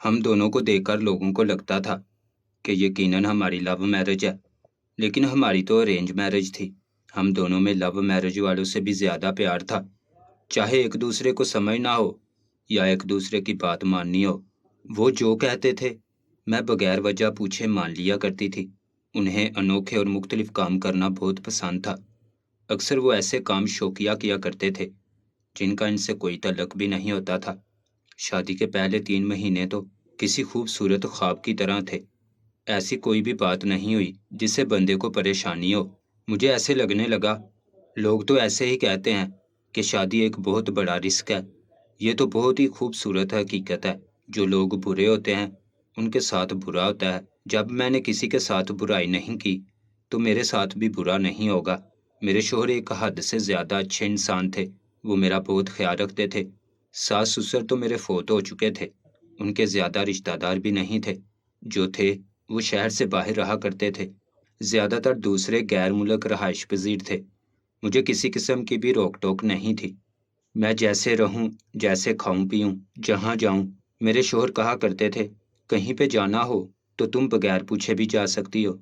ہم دونوں کو دیکھ کر لوگوں کو لگتا تھا کہ یقیناً ہماری لو میرج ہے، لیکن ہماری تو ارینج میرج تھی۔ ہم دونوں میں لو میرج والوں سے بھی زیادہ پیار تھا، چاہے ایک دوسرے کو سمجھنا ہو یا ایک دوسرے کی بات ماننی ہو۔ وہ جو کہتے تھے میں بغیر وجہ پوچھے مان لیا کرتی تھی۔ انہیں انوکھے اور مختلف کام کرنا بہت پسند تھا۔ اکثر وہ ایسے کام شوقیہ کیا کرتے تھے جن کا ان سے کوئی تعلق بھی نہیں ہوتا تھا۔ شادی کے پہلے 3 مہینے تو کسی خوبصورت خواب کی طرح تھے۔ ایسی کوئی بھی بات نہیں ہوئی جس سے بندے کو پریشانی ہو۔ مجھے ایسے لگنے لگا، لوگ تو ایسے ہی کہتے ہیں کہ شادی ایک بہت بڑا رسک ہے۔ یہ تو بہت ہی خوبصورت حقیقت ہے۔ جو لوگ برے ہوتے ہیں ان کے ساتھ برا ہوتا ہے۔ جب میں نے کسی کے ساتھ برائی نہیں کی تو میرے ساتھ بھی برا نہیں ہوگا۔ میرے شوہر ایک حد سے زیادہ اچھے انسان تھے۔ وہ میرا بہت خیال رکھتے تھے۔ ساس سسر تو میرے فوت ہو چکے تھے، ان کے زیادہ رشتہ دار بھی نہیں تھے۔ جو تھے وہ شہر سے باہر رہا کرتے تھے، زیادہ تر دوسرے غیر ملک رہائش پذیر تھے۔ مجھے کسی قسم کی بھی روک ٹوک نہیں تھی۔ میں جیسے رہوں، جیسے کھاؤں پیوں، جہاں جاؤں۔ میرے شوہر کہا کرتے تھے کہیں پہ جانا ہو تو تم بغیر پوچھے بھی جا سکتی ہو،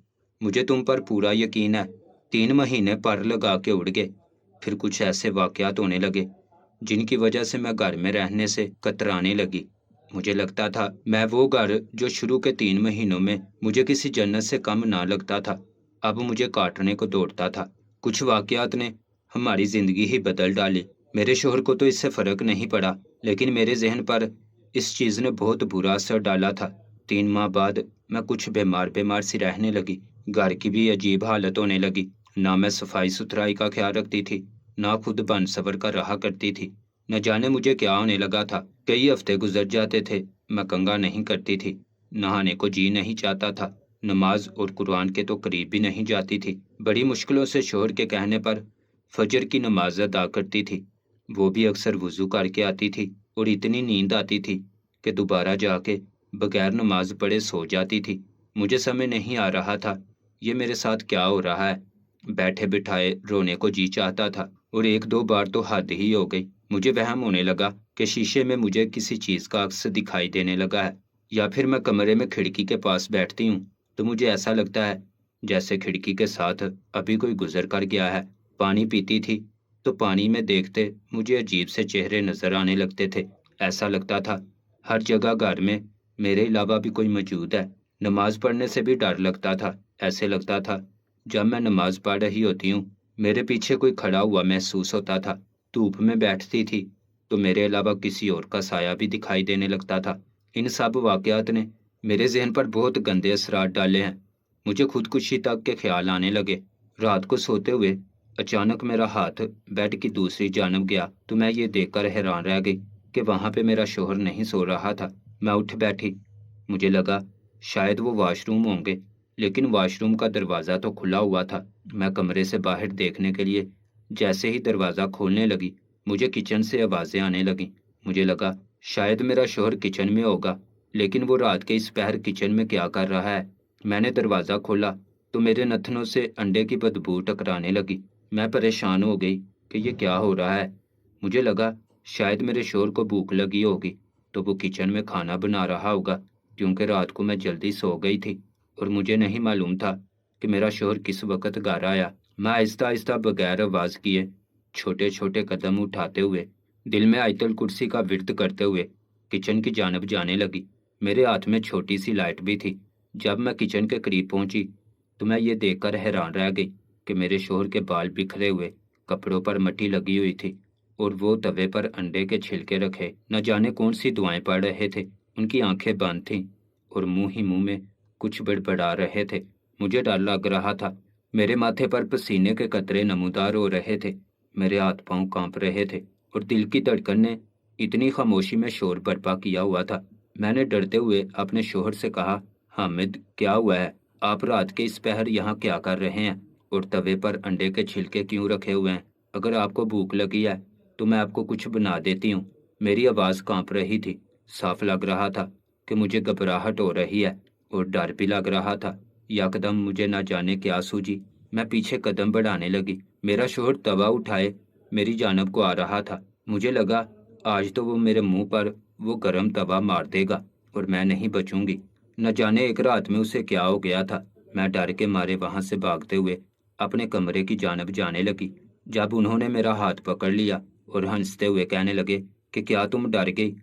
مجھے تم پر پورا یقین ہے۔ 3 مہینے پر لگا کے اڑ گئے، پھر کچھ ایسے واقعات ہونے لگے جن کی وجہ سے میں گھر میں رہنے سے کترانے لگی۔ مجھے لگتا تھا میں وہ گھر جو شروع کے 3 مہینوں میں مجھے کسی جنت سے کم نہ لگتا تھا، اب مجھے کاٹنے کو دوڑتا تھا۔ کچھ واقعات نے ہماری زندگی ہی بدل ڈالی۔ میرے شوہر کو تو اس سے فرق نہیں پڑا، لیکن میرے ذہن پر اس چیز نے بہت برا اثر ڈالا تھا۔ 3 ماہ بعد میں کچھ بیمار سی رہنے لگی۔ گھر کی بھی عجیب حالت ہونے لگی۔ نہ میں صفائی ستھرائی کا خیال رکھتی تھی، نہ خود بن سور کر رہا کرتی تھی۔ نہ جانے مجھے کیا ہونے لگا تھا۔ کئی ہفتے گزر جاتے تھے، میں کنگھا نہیں کرتی تھی، نہانے کو جی نہیں چاہتا تھا، نماز اور قرآن کے تو قریب بھی نہیں جاتی تھی۔ بڑی مشکلوں سے شوہر کے کہنے پر فجر کی نماز ادا کرتی تھی۔ وہ بھی اکثر وضو کر کے آتی تھی اور اتنی نیند آتی تھی کہ دوبارہ جا کے بغیر نماز پڑھے سو جاتی تھی۔ مجھے سمجھ نہیں آ رہا تھا یہ میرے ساتھ کیا ہو رہا ہے۔ بیٹھے بٹھائے رونے کو جی چاہتا تھا، اور 1 2 بار تو حد ہی ہو گئی۔ مجھے وہم ہونے لگا کہ شیشے میں مجھے کسی چیز کا عکس دکھائی دینے لگا ہے، یا پھر میں کمرے میں کھڑکی کے پاس بیٹھتی ہوں تو مجھے ایسا لگتا ہے جیسے کھڑکی کے ساتھ ابھی کوئی گزر کر گیا ہے۔ پانی پیتی تھی تو پانی میں دیکھتے مجھے عجیب سے چہرے نظر آنے لگتے تھے۔ ایسا لگتا تھا ہر جگہ گھر میں میرے علاوہ بھی کوئی موجود ہے۔ نماز پڑھنے سے بھی ڈر لگتا تھا۔ ایسے لگتا تھا جب میں نماز پڑھ رہی ہوتی ہوں میرے پیچھے کوئی کھڑا ہوا محسوس ہوتا تھا۔ دھوپ میں بیٹھتی تھی تو میرے علاوہ کسی اور کا سایہ بھی دکھائی دینے لگتا تھا۔ ان سب واقعات نے میرے ذہن پر بہت گندے اثرات ڈالے ہیں۔ مجھے خودکشی تک کے خیال آنے لگے۔ رات کو سوتے ہوئے اچانک میرا ہاتھ بیڈ کی دوسری جانب گیا تو میں یہ دیکھ کر حیران رہ گئی کہ وہاں پہ میرا شوہر نہیں سو رہا تھا۔ میں اٹھ بیٹھی، مجھے لگا شاید وہ واش روم ہوں گے، لیکن واش روم کا دروازہ تو کھلا ہوا تھا۔ میں کمرے سے باہر دیکھنے کے لیے جیسے ہی دروازہ کھولنے لگی مجھے کچن سے آوازیں آنے لگیں۔ مجھے لگا شاید میرا شوہر کچن میں ہوگا، لیکن وہ رات کے اس پہر کچن میں کیا کر رہا ہے؟ میں نے دروازہ کھولا تو میرے نتنوں سے انڈے کی بدبو ٹکرانے لگی۔ میں پریشان ہو گئی کہ یہ کیا ہو رہا ہے۔ مجھے لگا شاید میرے شوہر کو بھوک لگی ہوگی تو وہ کچن میں کھانا بنا رہا ہوگا، کیونکہ رات کو میں جلدی سو گئی تھی اور مجھے نہیں معلوم تھا کہ میرا شوہر کس وقت گھر آیا۔ میں آہستہ آہستہ بغیر آواز کیے چھوٹے چھوٹے قدم اٹھاتے ہوئے دل میں آیت الکرسی کا ورد کرتے ہوئے کچن کی جانب جانے لگی۔ میرے ہاتھ میں چھوٹی سی لائٹ بھی تھی۔ جب میں کچن کے قریب پہنچی تو میں یہ دیکھ کر حیران رہ گئی کہ میرے شوہر کے بال بکھرے ہوئے، کپڑوں پر مٹی لگی ہوئی تھی اور وہ توے پر انڈے کے چھلکے رکھے نہ جانے کون سی دعائیں پڑھ رہے تھے۔ ان کی آنکھیں بند تھیں اور منہ ہی منہ میں کچھ بڑبڑا رہے تھے۔ مجھے ڈر لگ رہا تھا۔ میرے ماتھے پر پسینے کے قطرے نمودار ہو رہے تھے، میرے ہاتھ پاؤں کانپ رہے تھے اور دل کی دھڑکن نے اتنی خاموشی میں شور برپا کیا ہوا تھا۔ میں نے ڈرتے ہوئے اپنے شوہر سے کہا، حامد کیا ہوا ہے؟ آپ رات کے اس پہر یہاں کیا کر رہے ہیں اور توے پر انڈے کے چھلکے کیوں رکھے ہوئے ہیں؟ اگر آپ کو بھوک لگی ہے تو میں آپ کو کچھ بنا دیتی ہوں۔ میری آواز کانپ رہی تھی۔ صاف لگ رہا تھا کہ مجھے گھبراہٹ ہو رہی ہے اور ڈر بھی لگ رہا تھا۔ یکدم مجھے نہ جانے کیا سوجی، میں پیچھے قدم بڑھانے لگی۔ میرا شوہر توا اٹھائے میری جانب کو آ رہا تھا۔ مجھے لگا آج تو وہ میرے منہ پر وہ گرم توا مار دے گا اور میں نہیں بچوں گی۔ نہ جانے ایک رات میں اسے کیا ہو گیا تھا۔ میں ڈر کے مارے وہاں سے بھاگتے ہوئے اپنے کمرے کی جانب جانے لگی، جب انہوں نے میرا ہاتھ پکڑ لیا اور ہنستے ہوئے کہنے لگے کہ کیا تم ڈر گئی؟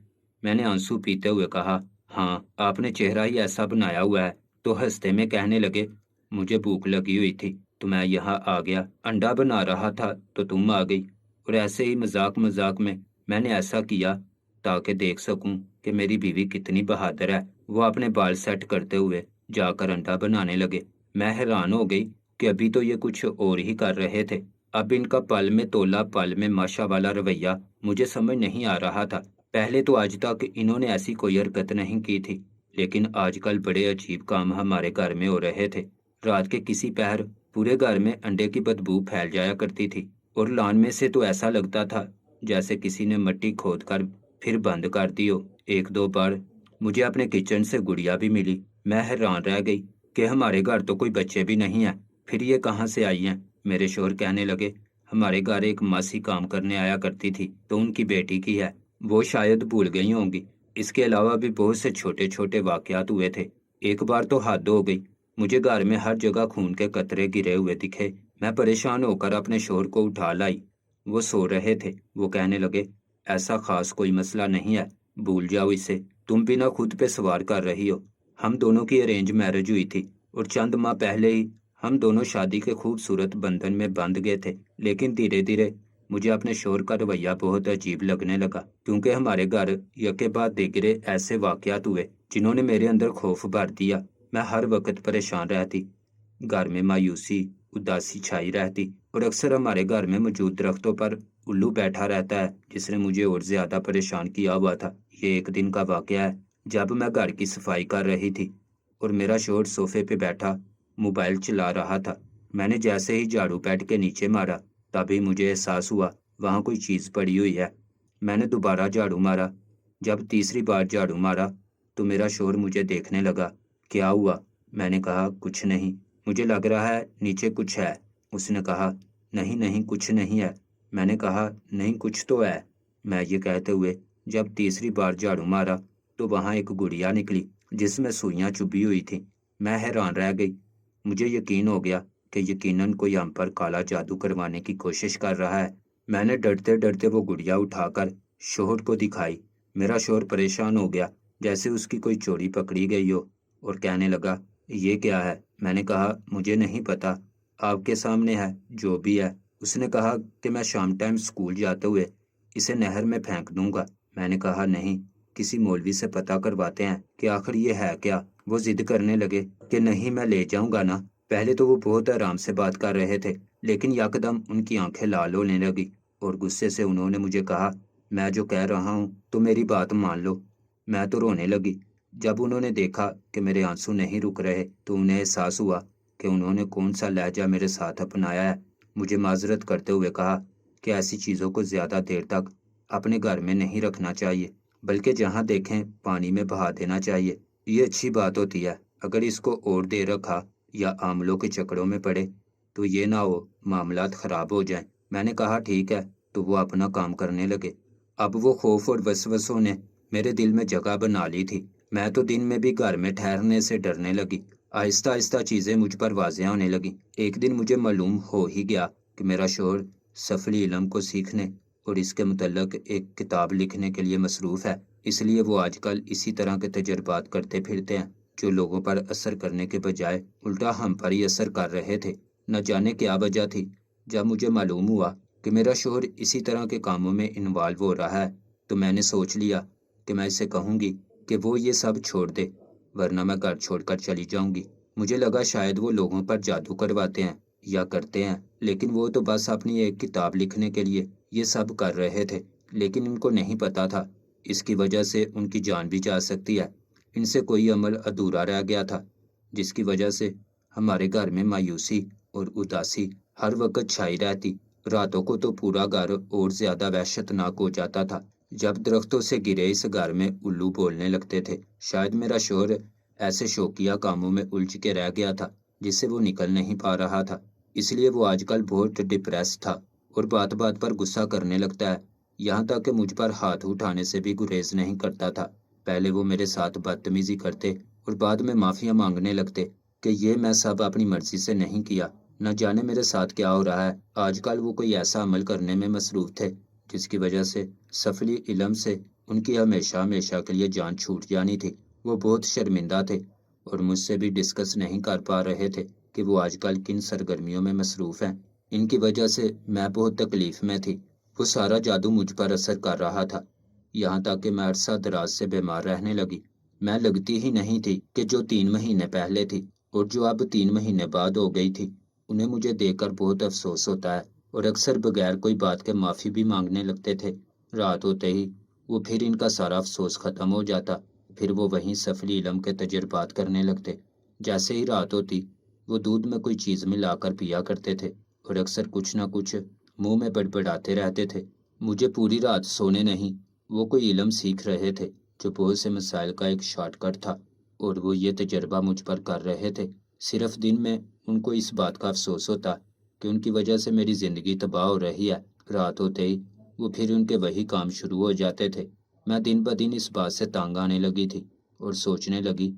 میں نے آنسو پیتے ہوئے کہا، ہاں، آپ نے چہرہ ہی ایسا بنایا ہوا ہے۔ تو ہنستے میں کہنے لگے، مجھے بھوک لگی ہوئی تھی تو میں یہاں آ گیا، انڈا بنا رہا تھا تو تم آ گئی، اور ایسے ہی مذاق مذاق میں نے ایسا کیا تاکہ دیکھ سکوں کہ میری بیوی کتنی بہادر ہے۔ وہ اپنے بال سیٹ کرتے ہوئے جا کر انڈا بنانے لگے۔ میں حیران ہو گئی کہ ابھی تو یہ کچھ اور ہی کر رہے تھے، اب ان کا پل میں تولا پل میں ماشا والا رویہ مجھے سمجھ نہیں آ رہا تھا۔ پہلے تو آج تک انہوں نے ایسی کوئی حرکت نہیں کی تھی، لیکن آج کل بڑے عجیب کام ہمارے گھر میں ہو رہے تھے۔ رات کے کسی پہر پورے گھر میں انڈے کی بدبو پھیل جایا کرتی تھی، اور لان میں سے تو ایسا لگتا تھا جیسے کسی نے مٹی کھود کر پھر بند کر دی ہو۔ ایک دو بار مجھے اپنے کچن سے گڑیا بھی ملی۔ میں حیران رہ گئی کہ ہمارے گھر تو کوئی بچے بھی نہیں ہیں، پھر یہ کہاں سے آئی ہیں؟ میرے شوہر کہنے لگے، ہمارے گھر ایک ماسی کام کرنے آیا کرتی تھی تو ان کی بیٹی کی ہے، وہ شاید بھول گئی ہوں گی۔ اس کے علاوہ بھی بہت سے چھوٹے چھوٹے واقعات ہوئے تھے۔ ایک بار تو حد ہو گئی، مجھے گھر میں ہر جگہ خون کے قطرے گرے ہوئے دکھے۔ میں پریشان ہو کر اپنے شوہر کو اٹھا لائی، وہ سو رہے تھے۔ وہ کہنے لگے، ایسا خاص کوئی مسئلہ نہیں ہے، بھول جاؤ اسے، تم بھی نہ خود پہ سوار کر رہی ہو۔ ہم دونوں کی ارینج میرج ہوئی تھی، اور چند ماہ پہلے ہی ہم دونوں شادی کے خوبصورت بندھن میں بندھ گئے تھے، لیکن دھیرے دھیرے مجھے اپنے شوہر کا رویہ بہت عجیب لگنے لگا، کیونکہ ہمارے گھر یکے بعد دیگرے ایسے واقعات ہوئے جنہوں نے میرے اندر خوف بھر دیا۔ میں ہر وقت پریشان رہتی، گھر میں مایوسی اداسی چھائی رہتی، اور اکثر ہمارے گھر میں موجود درختوں پر الو بیٹھا رہتا ہے جس نے مجھے اور زیادہ پریشان کیا ہوا تھا۔ یہ ایک دن کا واقعہ ہے جب میں گھر کی صفائی کر رہی تھی اور میرا شوہر صوفے پہ بیٹھا موبائل چلا رہا تھا۔ میں نے جیسے ہی جھاڑو بیڈ کے نیچے مارا تبھی مجھے احساس ہوا وہاں کوئی چیز پڑی ہوئی ہے۔ میں نے دوبارہ جھاڑو مارا۔ جب تیسری بار جھاڑو مارا تو میرا شوہر مجھے دیکھنے لگا۔ کیا ہوا؟ میں نے کہا، کچھ نہیں، مجھے لگ رہا ہے نیچے کچھ ہے۔ اس نے کہا، نہیں نہیں، کچھ نہیں ہے۔ میں نے کہا، نہیں، کچھ تو ہے۔ میں یہ کہتے ہوئے جب تیسری بار جھاڑو مارا تو وہاں ایک گڑیا نکلی جس میں سوئیاں چبھی ہوئی تھیں۔ میں حیران رہ گئی۔ مجھے یقین ہو گیا کہ یقیناً کوئی ہم پر کالا جادو کروانے کی کوشش کر رہا ہے۔ میں نے ڈرتے ڈرتے وہ گڑیا اٹھا کر شوہر کو دکھائی۔ میرا شوہر پریشان ہو گیا جیسے اس کی کوئی چوری پکڑی گئی ہو، اور کہنے لگا، یہ کیا ہے؟ میں نے کہا، مجھے نہیں پتا، آپ کے سامنے ہے جو بھی ہے۔ اس نے کہا کہ میں شام ٹائم سکول جاتے ہوئے اسے نہر میں پھینک دوں گا۔ میں نے کہا، نہیں، کسی مولوی سے پتہ کرواتے ہیں کہ آخر یہ ہے کیا۔ وہ ضد کرنے لگے کہ نہیں، میں لے جاؤں گا نا۔ پہلے تو وہ بہت آرام سے بات کر رہے تھے، لیکن یکدم ان کی آنکھیں لال ہونے لگی اور غصے سے انہوں نے مجھے کہا، میں جو کہہ رہا ہوں تو میری بات مان لو۔ میں تو رونے لگی۔ جب انہوں نے دیکھا کہ میرے آنسو نہیں رک رہے تو انہیں احساس ہوا کہ انہوں نے کون سا لہجہ میرے ساتھ اپنایا ہے۔ مجھے معذرت کرتے ہوئے کہا کہ ایسی چیزوں کو زیادہ دیر تک اپنے گھر میں نہیں رکھنا چاہیے، بلکہ جہاں دیکھیں پانی میں بہا دینا چاہیے۔ یہ اچھی بات ہوتی ہے، اگر اس کو اور دیر رکھا یا عاملوں کے چکروں میں پڑے تو یہ نہ ہو معاملات خراب ہو جائیں۔ میں نے کہا، ٹھیک ہے، تو وہ اپنا کام کرنے لگے۔ اب وہ خوف اور وسوسوں نے میرے دل میں جگہ بنا لی تھی۔ میں تو دن میں بھی گھر میں ٹھہرنے سے ڈرنے لگی۔ آہستہ آہستہ چیزیں مجھ پر واضح ہونے لگیں۔ ایک دن مجھے معلوم ہو ہی گیا کہ میرا شوہر سفلی علم کو سیکھنے اور اس کے متعلق ایک کتاب لکھنے کے لیے مصروف ہے، اس لیے وہ آج کل اسی طرح کے تجربات کرتے پھرتے ہیں جو لوگوں پر اثر کرنے کے بجائے الٹا ہم پر ہی اثر کر رہے تھے۔ نہ جانے کیا وجہ تھی۔ جب مجھے معلوم ہوا کہ میرا شوہر اسی طرح کے کاموں میں انوالو ہو رہا ہے تو میں نے سوچ لیا کہ میں اسے کہوں گی کہ وہ یہ سب چھوڑ دے، ورنہ میں گھر چھوڑ کر چلی جاؤں گی۔ مجھے لگا شاید وہ لوگوں پر جادو کرواتے ہیں یا کرتے ہیں، لیکن وہ تو بس اپنی ایک کتاب لکھنے کے لیے یہ سب کر رہے تھے، لیکن ان کو نہیں پتا تھا اس کی وجہ سے ان کی جان بھی جا سکتی ہے۔ ان سے کوئی عمل ادھورا رہ گیا تھا جس کی وجہ سے ہمارے گھر میں مایوسی اور اداسی ہر وقت چھائی رہتی۔ راتوں کو تو پورا گھر اور زیادہ وحشتناک ہو جاتا تھا جب درختوں سے گرے اس گھر میں الو بولنے لگتے تھے۔ شاید میرا شوہر ایسے شوقیہ کاموں میں الجھ کے رہ گیا تھا جس سے وہ نکل نہیں پا رہا تھا، اس لیے وہ آج کل بہت ڈپریس تھا اور بات بات پر غصہ کرنے لگتا ہے، یہاں تک کہ مجھ پر ہاتھ اٹھانے سے بھی گریز نہیں کرتا تھا۔ پہلے وہ میرے ساتھ بدتمیزی کرتے اور بعد میں معافیاں مانگنے لگتے کہ یہ میں سب اپنی مرضی سے نہیں کیا، نہ جانے میرے ساتھ کیا ہو رہا ہے۔ آج کل وہ کوئی ایسا عمل کرنے میں مصروف تھے جس کی وجہ سے سفلی علم سے ان کی ہمیشہ ہمیشہ کے لیے جان چھوٹ جانی تھی۔ وہ بہت شرمندہ تھے اور مجھ سے بھی ڈسکس نہیں کر پا رہے تھے کہ وہ آج کل کن سرگرمیوں میں مصروف ہیں۔ ان کی وجہ سے میں بہت تکلیف میں تھی۔ وہ سارا جادو مجھ پر اثر کر رہا تھا، یہاں تک کہ میں عرصہ دراز سے بیمار رہنے لگی۔ میں لگتی ہی نہیں تھی کہ جو 3 مہینے پہلے تھی اور جو اب 3 مہینے بعد ہو گئی تھی، انہیں مجھے دیکھ کر بہت افسوس ہوتا ہے، اور اکثر بغیر کوئی بات کے معافی بھی مانگنے لگتے تھے۔ رات ہوتے ہی وہ پھر ان کا سارا افسوس ختم ہو جاتا، پھر وہ وہیں سفلی علم کے تجربات کرنے لگتے۔ جیسے ہی رات ہوتی وہ دودھ میں کوئی چیز ملا کر پیا کرتے تھے اور اکثر کچھ نہ کچھ منہ میں بڑبڑاتے رہتے تھے۔ مجھے پوری رات سونے نہیں۔ وہ کوئی علم سیکھ رہے تھے جو بہت سے مسائل کا ایک شارٹ کٹ تھا، اور وہ یہ تجربہ مجھ پر کر رہے تھے۔ صرف دن میں ان کو اس بات کا افسوس ہوتا کہ ان کی وجہ سے میری زندگی تباہ ہو رہی ہے۔ رات ہوتے ہی وہ پھر ان کے وہی کام شروع ہو جاتے تھے۔ میں دن بدن اس بات سے تانگ آنے لگی تھی اور سوچنے لگی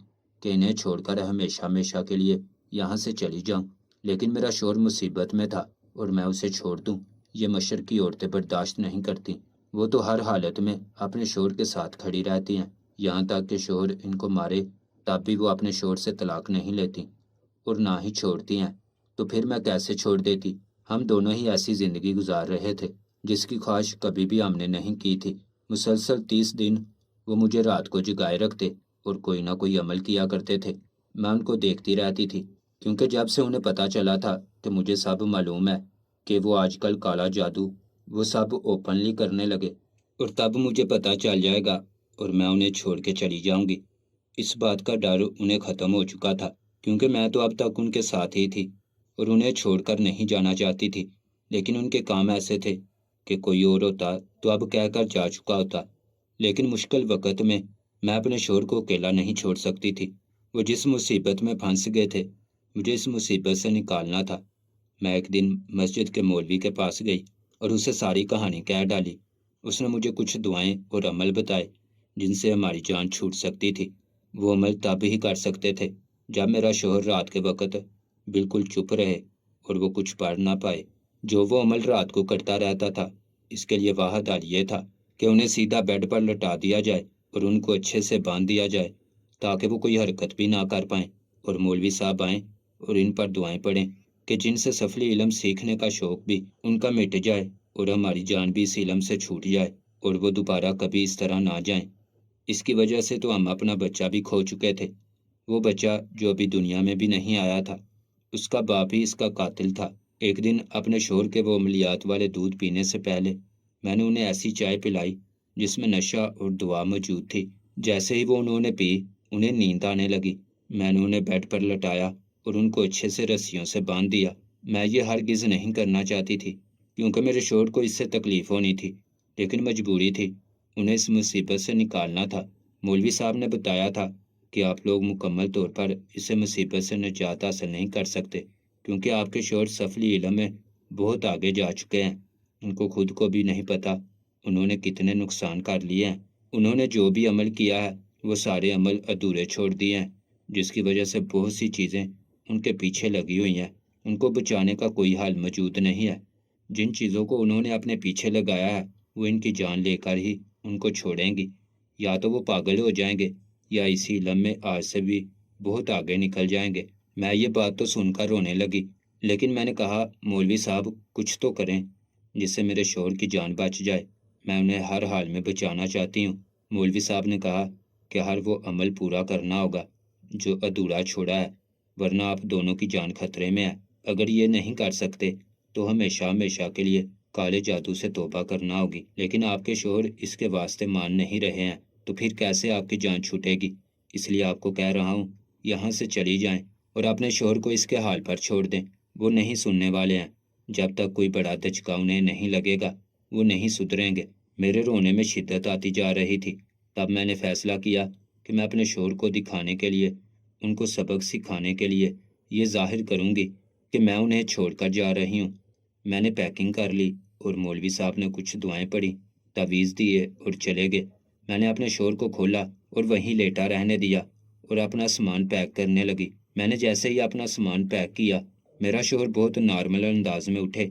کہ انہیں چھوڑ کر ہمیشہ ہمیشہ کے لیے یہاں سے چلی جاؤں، لیکن میرا شوہر مصیبت میں تھا اور میں اسے چھوڑ دوں یہ مشرقی عورتیں برداشت نہیں کرتی۔ وہ تو ہر حالت میں اپنے شوہر کے ساتھ کھڑی رہتی ہیں، یہاں تک کہ شوہر ان کو مارے تب بھی وہ اپنے شوہر سے طلاق نہیں لیتی اور نہ ہی چھوڑتی ہیں۔ تو پھر میں کیسے چھوڑ دیتی؟ ہم دونوں ہی ایسی زندگی گزار رہے تھے جس کی خواہش کبھی بھی ہم نے نہیں کی تھی۔ مسلسل 30 دن وہ مجھے رات کو جگائے رکھتے اور کوئی نہ کوئی عمل کیا کرتے تھے۔ میں ان کو دیکھتی رہتی تھی، کیونکہ جب سے انہیں پتہ چلا تھا کہ مجھے سب معلوم ہے کہ وہ آج کل کالا جادو وہ سب اوپنلی کرنے لگے، اور تب مجھے پتہ چل جائے گا اور میں انہیں چھوڑ کے چلی جاؤں گی۔ اس بات کا ڈر انہیں ختم ہو چکا تھا، کیونکہ میں تو اب تک ان کے ساتھ ہی تھی اور انہیں چھوڑ کر نہیں جانا چاہتی تھی، لیکن ان کے کام ایسے تھے کہ کوئی اور ہوتا تو اب کہہ کر جا چکا ہوتا۔ لیکن مشکل وقت میں اپنے شوہر کو اکیلا نہیں چھوڑ سکتی تھی۔ وہ جس مصیبت میں پھنس گئے تھے مجھے اس مصیبت سے نکالنا تھا۔ میں ایک دن مسجد کے مولوی کے پاس گئی اور اسے ساری کہانی کہہ ڈالی۔ اس نے مجھے کچھ دعائیں اور عمل بتائے جن سے ہماری جان چھوٹ سکتی تھی۔ وہ عمل تب ہی کر سکتے تھے جب میرا شوہر رات کے وقت بالکل چپ رہے اور وہ کچھ پڑھ نہ پائے۔ جو وہ عمل رات کو کرتا رہتا تھا، اس کے لیے واحد حل یہ تھا کہ انہیں سیدھا بیڈ پر لٹا دیا جائے اور ان کو اچھے سے باندھ دیا جائے تاکہ وہ کوئی حرکت بھی نہ کر پائیں، اور مولوی صاحب آئیں اور ان پر دعائیں پڑھیں کہ جن سے سفلی علم سیکھنے کا شوق بھی ان کا مٹ جائے اور ہماری جان بھی اس علم سے چھوٹ جائے اور وہ دوبارہ کبھی اس طرح نہ جائیں۔ اس کی وجہ سے تو ہم اپنا بچہ بھی کھو چکے تھے۔ وہ بچہ جو ابھی دنیا میں بھی نہیں آیا تھا، اس کا باپ ہی اس کا قاتل تھا۔ ایک دن اپنے شوہر کے وہ عملیات والے دودھ پینے سے پہلے میں نے انہیں ایسی چائے پلائی جس میں نشہ اور دعا موجود تھی۔ جیسے ہی وہ انہوں نے پی، انہیں نیند آنے لگی۔ میں نے انہیں بیڈ پر لٹایا اور ان کو اچھے سے رسیوں سے باندھ دیا۔ میں یہ ہرگز نہیں کرنا چاہتی تھی کیونکہ میرے شوہر کو اس سے تکلیف ہونی تھی، لیکن مجبوری تھی، انہیں اس مصیبت سے نکالنا تھا۔ مولوی صاحب نے بتایا تھا کہ آپ لوگ مکمل طور پر اسے مصیبت سے نجات حاصل نہیں کر سکتے کیونکہ آپ کے شوہر سفلی علم میں بہت آگے جا چکے ہیں۔ ان کو خود کو بھی نہیں پتا انہوں نے کتنے نقصان کر لیے ہیں۔ انہوں نے جو بھی عمل کیا ہے وہ سارے عمل ادھورے چھوڑ دیے ہیں، جس کی وجہ سے بہت سی چیزیں ان کے پیچھے لگی ہوئی ہیں۔ ان کو بچانے کا کوئی حل موجود نہیں ہے۔ جن چیزوں کو انہوں نے اپنے پیچھے لگایا ہے وہ ان کی جان لے کر ہی ان کو چھوڑیں گی، یا تو وہ پاگل ہو جائیں گے یا اسی علم میں آج سے بھی بہت آگے نکل جائیں گے۔ میں یہ بات تو سن کر رونے لگی، لیکن میں نے کہا مولوی صاحب کچھ تو کریں جس سے میرے شوہر کی جان بچ جائے، میں انہیں ہر حال میں بچانا چاہتی ہوں۔ مولوی صاحب نے کہا کہ ہر وہ عمل پورا کرنا ہوگا جو ادھورا چھوڑا ہے، ورنہ آپ دونوں کی جان خطرے میں ہے۔ اگر یہ نہیں کر سکتے تو ہمیشہ ہمیشہ کے لیے کالے جادو سے توبہ کرنا ہوگی، لیکن آپ کے شوہر اس کے واسطے مان نہیں رہے ہیں، تو پھر کیسے آپ کی جان چھوٹے گی؟ اس لیے آپ کو کہہ رہا ہوں یہاں سے چلی جائیں اور اپنے شوہر کو اس کے حال پر چھوڑ دیں۔ وہ نہیں سننے والے ہیں۔ جب تک کوئی بڑا دھچکا انہیں نہیں لگے گا وہ نہیں سدھریں گے۔ میرے رونے میں شدت آتی جا رہی تھی۔ تب میں نے فیصلہ کیا کہ میں اپنے شوہر کو دکھانے کے لیے، ان کو سبق سکھانے کے لیے یہ ظاہر کروں گی کہ میں انہیں چھوڑ کر جا رہی ہوں۔ میں نے پیکنگ کر لی اور مولوی صاحب نے کچھ دعائیں پڑھی، تعویذ دیے اور چلے گئے۔ میں نے اپنے شوہر کو کھولا اور وہیں لیٹا رہنے دیا اور اپنا سامان پیک کرنے لگی۔ میں نے جیسے ہی اپنا سامان پیک کیا، میرا شوہر بہت نارمل انداز میں اٹھے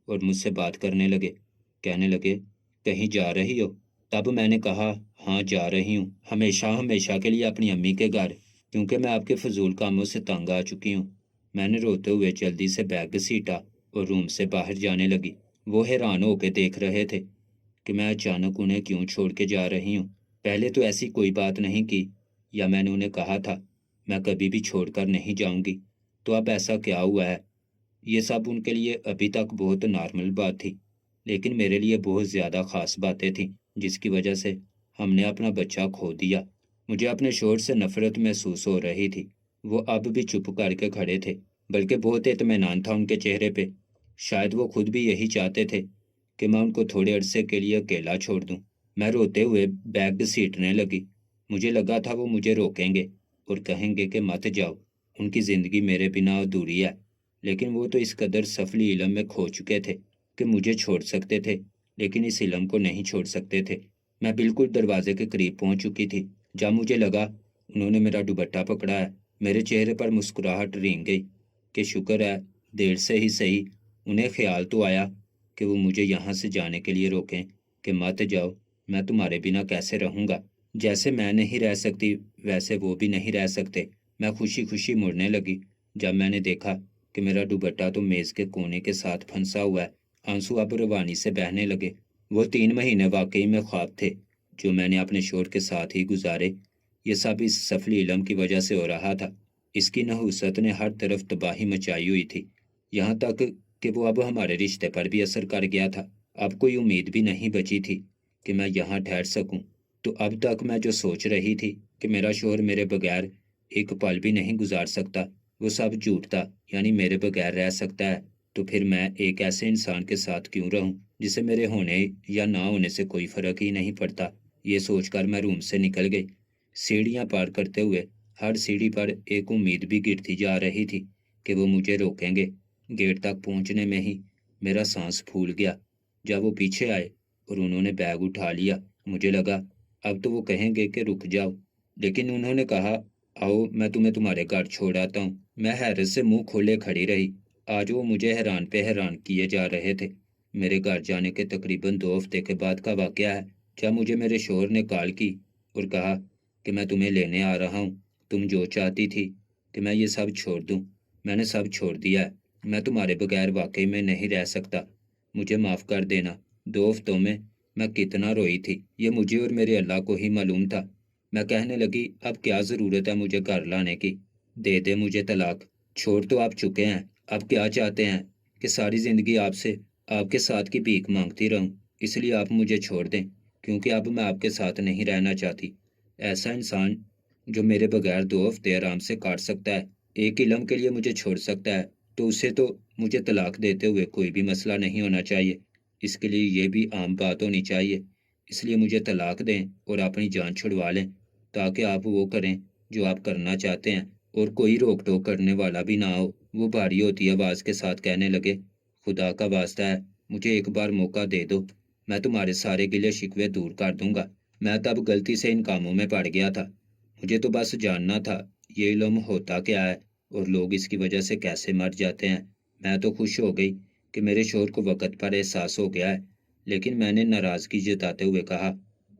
اور مجھ سے بات کرنے لگے، کہنے لگے کہیں جا رہی ہو؟ تب میں نے کہا ہاں جا رہی ہوں، ہمیشہ کے لیے اپنی امی کے گھر، کیونکہ میں آپ کے فضول کاموں سے تنگ آ چکی ہوں۔ میں نے روتے ہوئے جلدی سے بیگ گھسیٹا اور روم سے باہر جانے لگی۔ وہ حیران ہو کے دیکھ رہے تھے کہ میں اچانک انہیں کیوں چھوڑ کے جا رہی ہوں۔ پہلے تو ایسی کوئی بات نہیں کی، یا میں نے انہیں کہا تھا میں کبھی بھی چھوڑ کر نہیں جاؤں گی، تو اب ایسا کیا ہوا ہے؟ یہ سب ان کے لیے ابھی تک بہت نارمل بات تھی، لیکن میرے لیے بہت زیادہ خاص باتیں تھیں، جس کی وجہ سے ہم نے اپنا بچہ کھو دیا۔ مجھے اپنے شوہر سے نفرت محسوس ہو رہی تھی۔ وہ اب بھی چپ کر کے کھڑے تھے، بلکہ بہت اطمینان تھا ان کے چہرے پہ۔ شاید وہ خود بھی یہی چاہتے تھے کہ میں ان کو تھوڑے عرصے کے لیے اکیلا چھوڑ دوں۔ میں روتے ہوئے بیگ گھسیٹنے لگی۔ مجھے لگا تھا وہ مجھے روکیں گے اور کہیں گے کہ مت جاؤ، ان کی زندگی میرے بنا ادھوری ہے، لیکن وہ تو اس قدر سفلی علم میں کھو چکے تھے کہ مجھے چھوڑ سکتے تھے، لیکن اس علم کو نہیں چھوڑ سکتے تھے۔ میں بالکل دروازے کے قریب پہنچ چکی تھی جب مجھے لگا انہوں نے میرا دوپٹہ پکڑا ہے۔ میرے چہرے پر مسکراہٹ رنگ گئی کہ شکر ہے دیر سے ہی صحیح انہیں خیال تو آیا کہ وہ مجھے یہاں سے جانے کے لیے روکیں کہ مت جاؤ، میں تمہارے بنا کیسے رہوں گا؟ جیسے میں نہیں رہ سکتی ویسے وہ بھی نہیں رہ سکتے۔ میں خوشی خوشی مڑنے لگی جب میں نے دیکھا کہ میرا دوپٹہ تو میز کے کونے کے ساتھ پھنسا ہوا ہے۔ آنسو اب روانی سے بہنے لگے۔ وہ 3 مہینے واقعی میں خواب تھے جو میں نے اپنے شوہر کے ساتھ ہی گزارے۔ یہ سب اس سفلی علم کی وجہ سے ہو رہا تھا۔ اس کی نحوست نے ہر طرف تباہی مچائی ہوئی تھی، یہاں تک کہ وہ اب ہمارے رشتے پر بھی اثر کر گیا تھا۔ اب کوئی امید بھی نہیں بچی تھی کہ میں یہاں ٹھہر سکوں۔ تو اب تک میں جو سوچ رہی تھی کہ میرا شوہر میرے بغیر ایک پل بھی نہیں گزار سکتا، وہ سب جھوٹ تھا، یعنی میرے بغیر رہ سکتا ہے تو پھر میں ایک ایسے انسان کے ساتھ کیوں رہوں جسے میرے ہونے یا نہ ہونے سے کوئی فرق ہی نہیں پڑتا۔ یہ سوچ کر میں روم سے نکل گئی۔ سیڑھیاں پار کرتے ہوئے ہر سیڑھی پر ایک امید بھی گرتی جا رہی تھی کہ وہ مجھے روکیں گے۔ گیٹ تک پہنچنے میں ہی میرا سانس پھول گیا جب وہ پیچھے آئے اور انہوں نے بیگ اٹھا لیا۔ مجھے لگا اب تو وہ کہیں گے کہ رک جاؤ، لیکن انہوں نے کہا آؤ میں تمہیں تمہارے گھر چھوڑ آتا ہوں۔ میں حیرت سے منہ کھولے کھڑی رہی۔ آج وہ مجھے حیران پہ حیران کیے جا رہے تھے۔ میرے گھر جانے کے تقریباً 2 ہفتے کے بعد کا واقعہ ہے جب مجھے میرے شوہر نے کال کی اور کہا کہ میں تمہیں لینے آ رہا ہوں، تم جو چاہتی تھی کہ میں یہ سب چھوڑ دوں، میں نے سب چھوڑ دیا ہے۔ میں تمہارے بغیر واقعی میں نہیں رہ سکتا، مجھے معاف کر دینا۔ 2 ہفتوں میں کتنا روئی تھی یہ مجھے اور میرے اللہ کو ہی معلوم تھا۔ میں کہنے لگی اب کیا ضرورت ہے مجھے گھر لانے کی؟ دے دے مجھے طلاق، چھوڑ تو آپ چکے ہیں، اب کیا چاہتے ہیں کہ ساری زندگی آپ کے ساتھ کی بھیک مانگتی رہوں؟ اس لیے آپ مجھے چھوڑ دیں، کیونکہ اب میں آپ کے ساتھ نہیں رہنا چاہتی۔ ایسا انسان جو میرے بغیر 2 ہفتے آرام سے کاٹ سکتا ہے، ایک علم کے لیے مجھے چھوڑ سکتا ہے، تو اسے تو مجھے طلاق دیتے ہوئے کوئی بھی مسئلہ نہیں ہونا چاہیے۔ اس کے لیے یہ بھی عام بات ہونی چاہیے۔ اس لیے مجھے طلاق دیں اور اپنی جان چھڑوا لیں تاکہ آپ وہ کریں جو آپ کرنا چاہتے ہیں اور کوئی روک ٹوک کرنے والا بھی نہ ہو۔ وہ بھاری ہوتی آواز کے ساتھ کہنے لگے خدا کا واسطہ ہے مجھے ایک بار موقع دے دو، میں تمہارے سارے گلے شکوے دور کر دوں گا۔ میں تب غلطی سے ان کاموں میں پڑ گیا تھا۔ مجھے تو بس جاننا تھا یہ علم ہوتا کیا ہے اور لوگ اس کی وجہ سے کیسے مر جاتے ہیں۔ میں تو خوش ہو گئی کہ میرے شوہر کو وقت پر احساس ہو گیا ہے، لیکن میں نے ناراضگی جتاتے ہوئے کہا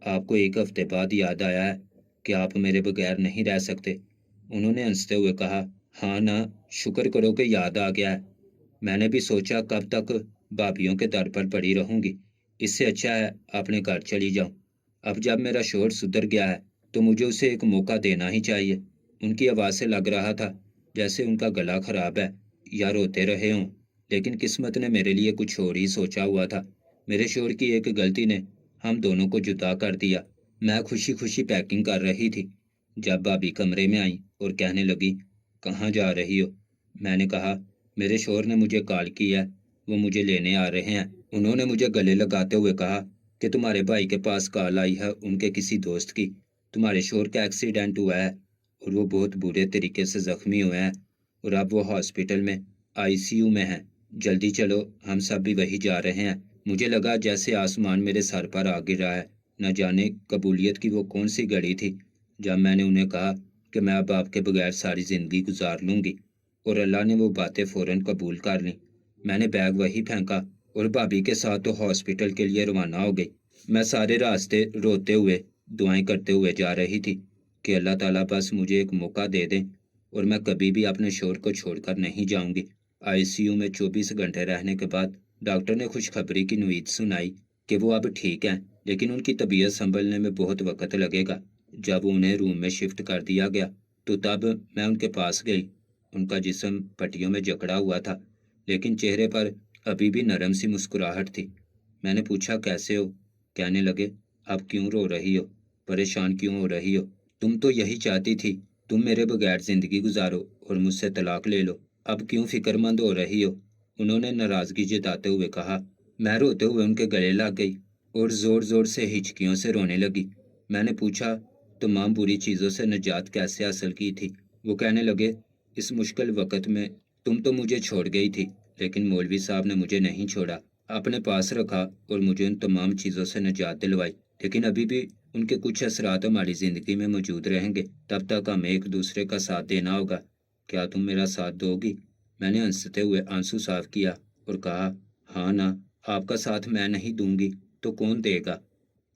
آپ کو 1 ہفتے بعد یاد آیا ہے کہ آپ میرے بغیر نہیں رہ سکتے؟ انہوں نے ہنستے ہوئے کہا ہاں نا، شکر کرو کہ یاد آ گیا ہے۔ میں نے بھی سوچا کب تک بھابھیوں کے در پر پڑی رہوں گی، اس سے اچھا ہے اپنے گھر چلی جاؤں۔ اب جب میرا شوہر سدھر گیا ہے تو مجھے اسے ایک موقع دینا ہی چاہیے۔ ان کی آواز سے لگ رہا تھا جیسے ان کا گلا خراب ہے یا روتے رہے ہوں، لیکن قسمت نے میرے لیے کچھ اور ہی سوچا ہوا تھا۔ میرے شوہر کی ایک غلطی نے ہم دونوں کو جدا کر دیا۔ میں خوشی خوشی پیکنگ کر رہی تھی جب بھابھی کمرے میں آئیں اور کہنے لگی کہاں جا رہی ہو؟ میں نے کہا میرے شوہر نے مجھے کال کی ہے، وہ مجھے لینے آ رہے ہیں۔ انہوں نے مجھے گلے لگاتے ہوئے کہا کہ تمہارے بھائی کے پاس کال آئی ہے ان کے کسی دوست کی، تمہارے شوہر کا ایکسیڈنٹ ہوا ہے اور وہ بہت برے طریقے سے زخمی ہوئے ہیں اور اب وہ ہاسپٹل میں ICU میں ہیں، جلدی چلو ہم سب بھی وہی جا رہے ہیں۔ مجھے لگا جیسے آسمان میرے سر پر آ گر رہا ہے، نہ جانے قبولیت کی وہ کون سی گھڑی تھی جب میں نے انہیں کہا کہ میں اب آپ کے بغیر ساری زندگی گزار لوں گی، اور اللہ نے وہ باتیں فوراً قبول کر لیں، میں نے بیگ وہی پھینکا اور بھابھی کے ساتھ تو ہاسپٹل کے لیے روانہ ہو گئی۔ میں سارے راستے روتے ہوئے دعائیں کرتے ہوئے جا رہی تھی کہ اللہ تعالیٰ بس مجھے ایک موقع دے دیں اور میں کبھی بھی اپنے شوہر کو چھوڑ کر نہیں جاؤں گی۔ آئی سی یو میں 24 گھنٹے رہنے کے بعد ڈاکٹر نے خوشخبری کی نوید سنائی کہ وہ اب ٹھیک ہیں، لیکن ان کی طبیعت سنبھلنے میں بہت وقت لگے گا۔ جب انہیں روم میں شفٹ کر دیا گیا تو تب میں ان کے پاس گئی۔ ان کا جسم پٹیوں میں جکڑا ہوا تھا، لیکن چہرے پر ابھی بھی نرم سی مسکراہٹ تھی۔ میں نے پوچھا کیسے ہو؟ کہنے لگے اب کیوں رو رہی ہو؟ پریشان کیوں ہو رہی ہو؟ تم تو یہی چاہتی تھی تم میرے بغیر زندگی گزارو اور مجھ سے طلاق لے لو، اب کیوں فکر مند ہو رہی ہو؟ انہوں نے ناراضگی جتاتے ہوئے کہا۔ میں روتے ہوئے ان کے گلے لگ گئی اور زور زور سے ہچکیوں سے رونے لگی۔ میں نے پوچھا تمام بری چیزوں سے نجات کیسے حاصل کی تھی؟ وہ کہنے لگے اس مشکل وقت میں تم تو مجھے چھوڑ گئی تھی، لیکن مولوی صاحب نے مجھے نہیں چھوڑا، اپنے پاس رکھا اور مجھے ان تمام چیزوں سے نجات دلوائی، لیکن ابھی بھی ان کے کچھ اثرات ہماری زندگی میں موجود رہیں گے، تب تک ہمیں ایک دوسرے کا ساتھ دینا ہوگا۔ کیا تم میرا ساتھ دو گی؟ میں نے ہنستے ہوئے آنسو صاف کیا اور کہا ہاں نا، آپ کا ساتھ میں نہیں دوں گی تو کون دے گا؟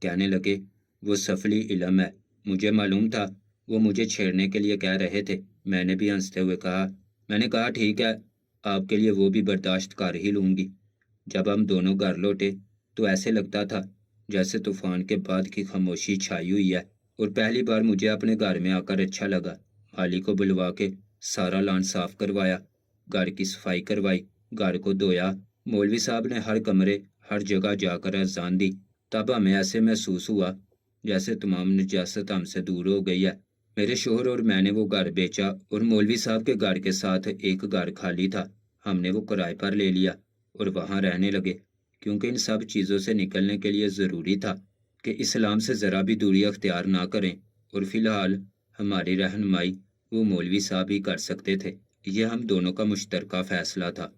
کہنے لگے وہ سفلی علم ہے، مجھے معلوم تھا وہ مجھے چھیڑنے کے لیے کہہ رہے تھے۔ میں نے بھی ہنستے ہوئے کہا، میں نے کہا ٹھیک ہے، آپ کے لیے وہ بھی برداشت کر ہی لوں گی۔ جب ہم دونوں گھر لوٹے تو ایسے لگتا تھا جیسے طوفان کے بعد کی خاموشی چھائی ہوئی ہے، اور پہلی بار مجھے اپنے گھر میں آ کر اچھا لگا۔ مالی کو بلوا کے سارا لان صاف کروایا، گھر کی صفائی کروائی، گھر کو دھویا، مولوی صاحب نے ہر کمرے ہر جگہ جا کر اذان دی۔ تب ہمیں ایسے محسوس ہوا جیسے تمام نجاست ہم سے دور ہو گئی ہے۔ میرے شوہر اور میں نے وہ گھر بیچا اور مولوی صاحب کے گھر کے ساتھ ایک گھر خالی تھا، ہم نے وہ کرائے پر لے لیا اور وہاں رہنے لگے، کیونکہ ان سب چیزوں سے نکلنے کے لیے ضروری تھا کہ اسلام سے ذرا بھی دوری اختیار نہ کریں، اور فی الحال ہماری رہنمائی وہ مولوی صاحب ہی کر سکتے تھے۔ یہ ہم دونوں کا مشترکہ فیصلہ تھا۔